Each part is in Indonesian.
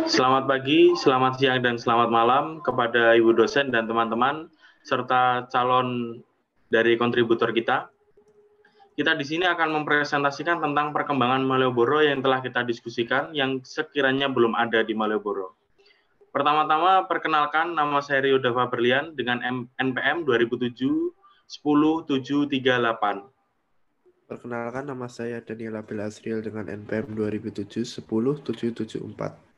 Selamat pagi, selamat siang, dan selamat malam kepada Ibu dosen dan teman-teman, serta calon dari kontributor kita. Kita di sini akan mempresentasikan tentang perkembangan Malioboro yang telah kita diskusikan, yang sekiranya belum ada di Malioboro. Pertama-tama, perkenalkan, nama saya Rio Dava Berlian dengan NPM 2007 10738. Perkenalkan, nama saya Daniel Abel Azriel dengan NPM 2007 10774.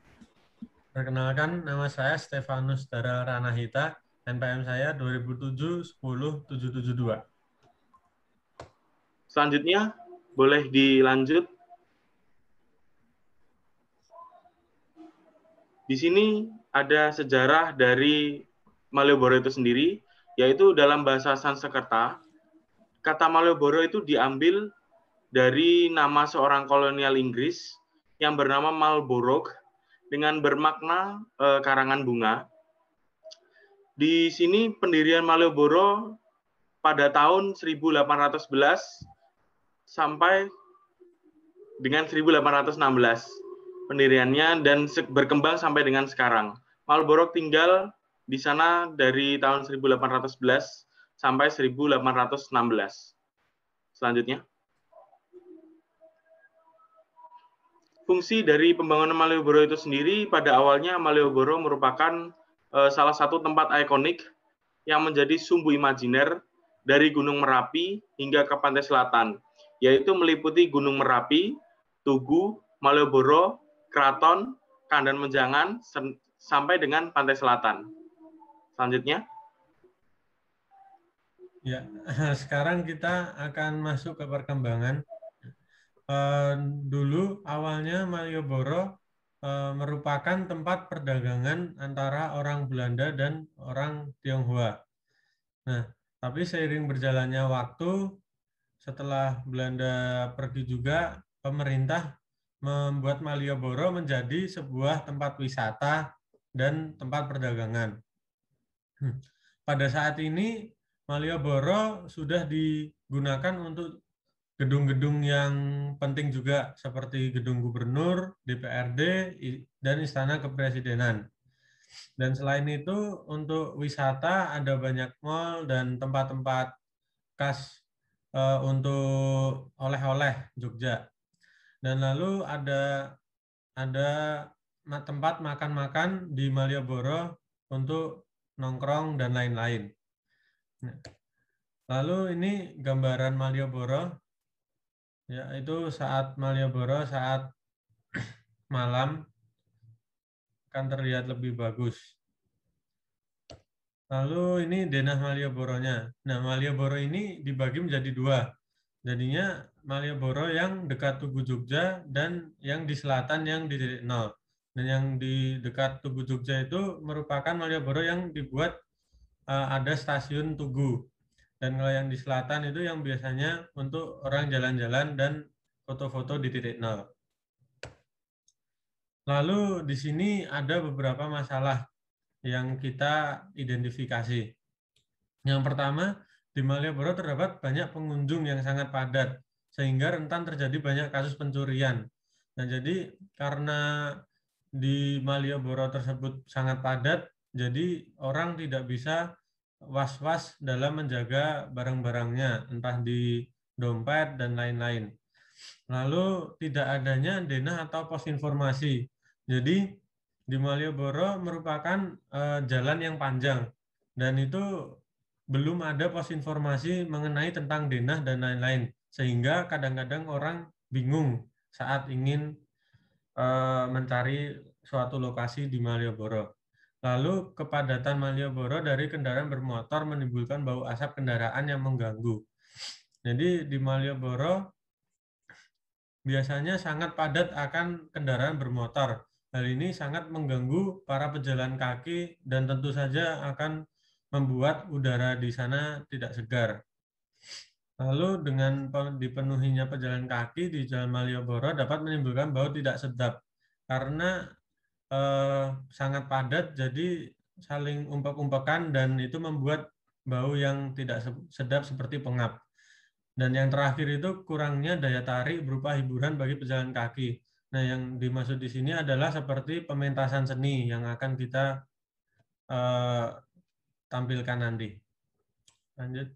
Perkenalkan, nama saya Stefanus Dara Ranahita, NPM saya 2007 10772. Selanjutnya, boleh dilanjut. Di sini ada sejarah dari Malioboro itu sendiri, yaitu dalam bahasa Sanskerta, kata Malioboro itu diambil dari nama seorang kolonial Inggris yang bernama Marlborough dengan bermakna karangan bunga. Di sini pendirian Malioboro pada tahun 1811 sampai dengan 1816 pendiriannya dan berkembang sampai dengan sekarang. Marlborough tinggal di sana dari tahun 1811 sampai 1816. Selanjutnya. Fungsi dari pembangunan Malioboro itu sendiri, pada awalnya Malioboro merupakan salah satu tempat ikonik yang menjadi sumbu imajiner dari Gunung Merapi hingga ke pantai selatan, yaitu meliputi Gunung Merapi, Tugu, Malioboro, Kraton, Kandan Menjangan, sampai dengan pantai selatan. Selanjutnya. Ya, sekarang kita akan masuk ke perkembangan. Dulu awalnya Malioboro merupakan tempat perdagangan antara orang Belanda dan orang Tionghoa. Nah, tapi seiring berjalannya waktu, setelah Belanda pergi juga, pemerintah membuat Malioboro menjadi sebuah tempat wisata dan tempat perdagangan. Pada saat ini, Malioboro sudah digunakan untuk gedung-gedung yang penting juga, seperti gedung gubernur, DPRD, dan Istana Kepresidenan. Dan selain itu, untuk wisata ada banyak mal dan tempat-tempat khas untuk oleh-oleh Jogja. Dan lalu ada tempat makan-makan di Malioboro untuk nongkrong dan lain-lain. Lalu ini gambaran Malioboro, yaitu saat Malioboro saat malam akan terlihat lebih bagus. Lalu ini denah Malioboronya. Nah, Malioboro ini dibagi menjadi dua. Jadinya Malioboro yang dekat Tugu Jogja dan yang di selatan yang di titik nol. Dan yang di dekat Tugu Jogja itu merupakan Malioboro yang dibuat ada stasiun Tugu. Dan kalau yang di selatan itu yang biasanya untuk orang jalan-jalan dan foto-foto di titik nol. Lalu di sini ada beberapa masalah yang kita identifikasi. Yang pertama, di Malioboro terdapat banyak pengunjung yang sangat padat, sehingga rentan terjadi banyak kasus pencurian. Nah, jadi karena di Malioboro tersebut sangat padat, jadi orang tidak bisa was-was dalam menjaga barang-barangnya, entah di dompet dan lain-lain. Lalu tidak adanya denah atau pos informasi. Jadi di Malioboro merupakan jalan yang panjang dan itu belum ada pos informasi mengenai tentang denah dan lain-lain, sehingga kadang-kadang orang bingung saat ingin mencari suatu lokasi di Malioboro. Lalu kepadatan Malioboro dari kendaraan bermotor menimbulkan bau asap kendaraan yang mengganggu. Jadi di Malioboro biasanya sangat padat akan kendaraan bermotor. Hal ini sangat mengganggu para pejalan kaki dan tentu saja akan membuat udara di sana tidak segar. Lalu dengan dipenuhinya pejalan kaki di Jalan Malioboro dapat menimbulkan bau tidak sedap karena sangat padat, jadi saling umpek-umpekan dan itu membuat bau yang tidak sedap seperti pengap. Dan yang terakhir itu kurangnya daya tarik berupa hiburan bagi pejalan kaki. Nah, yang dimaksud di sini adalah seperti pementasan seni yang akan kita tampilkan nanti. Lanjut.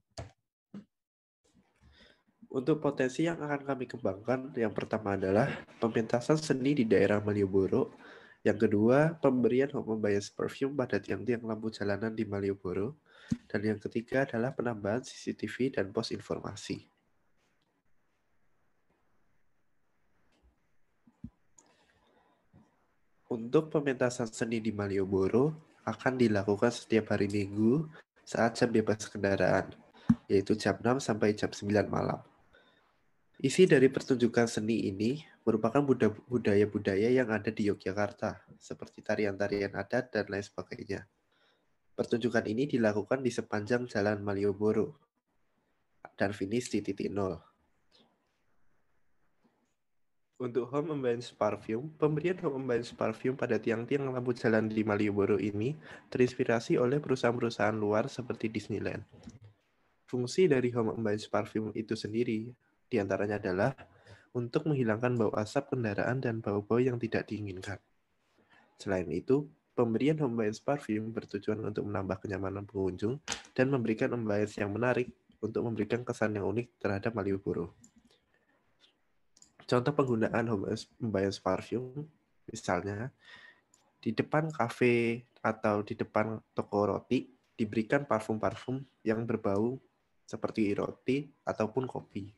Untuk potensi yang akan kami kembangkan, yang pertama adalah pementasan seni di daerah Malioboro. Yang kedua, pemberian home bias perfume pada tiang-tiang lampu jalanan di Malioboro. Dan yang ketiga adalah penambahan CCTV dan pos informasi. Untuk pementasan seni di Malioboro akan dilakukan setiap hari Minggu saat jam bebas kendaraan, yaitu jam 6 sampai jam 9 malam. Isi dari pertunjukan seni ini merupakan budaya-budaya yang ada di Yogyakarta, seperti tarian-tarian adat dan lain sebagainya. Pertunjukan ini dilakukan di sepanjang Jalan Malioboro dan finish di titik nol. Untuk home ambience parfum, pemberian home ambience parfum pada tiang-tiang lampu jalan di Malioboro ini terinspirasi oleh perusahaan-perusahaan luar seperti Disneyland. Fungsi dari home ambience parfum itu sendiri diantaranya adalah untuk menghilangkan bau asap kendaraan dan bau-bau yang tidak diinginkan. Selain itu, pemberian home ambience parfum bertujuan untuk menambah kenyamanan pengunjung dan memberikan ambience yang menarik untuk memberikan kesan yang unik terhadap Malioboro. Contoh penggunaan home ambience parfum, misalnya di depan kafe atau di depan toko roti diberikan parfum-parfum yang berbau seperti roti ataupun kopi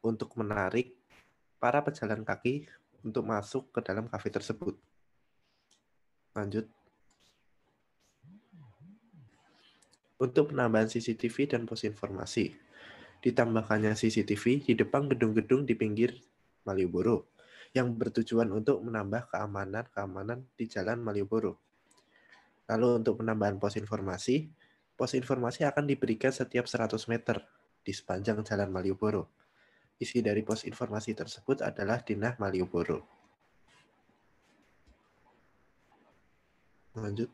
untuk menarik para pejalan kaki untuk masuk ke dalam kafe tersebut. Lanjut. Untuk penambahan CCTV dan pos informasi. Ditambahkannya CCTV di depan gedung-gedung di pinggir Malioboro yang bertujuan untuk menambah keamanan di jalan Malioboro. Lalu untuk penambahan pos informasi akan diberikan setiap 100 meter di sepanjang jalan Malioboro. Isi dari pos informasi tersebut adalah Dinah Malioboro. Lanjut.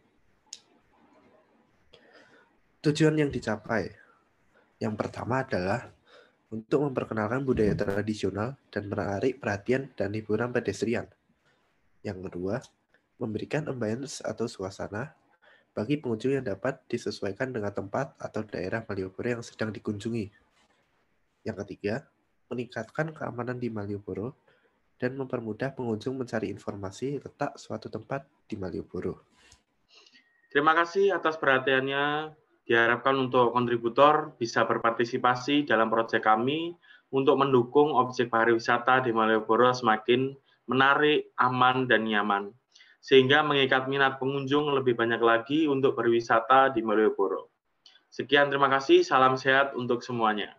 Tujuan yang dicapai. Yang pertama adalah untuk memperkenalkan budaya tradisional dan menarik perhatian dan hiburan pedestrian. Yang kedua, memberikan ambience atau suasana bagi pengunjung yang dapat disesuaikan dengan tempat atau daerah Malioboro yang sedang dikunjungi. Yang ketiga, meningkatkan keamanan di Malioboro dan mempermudah pengunjung mencari informasi letak suatu tempat di Malioboro. Terima kasih atas perhatiannya. Diharapkan untuk kontributor bisa berpartisipasi dalam proyek kami untuk mendukung objek pariwisata di Malioboro semakin menarik, aman, dan nyaman, sehingga mengikat minat pengunjung lebih banyak lagi untuk berwisata di Malioboro. Sekian, terima kasih. Salam sehat untuk semuanya.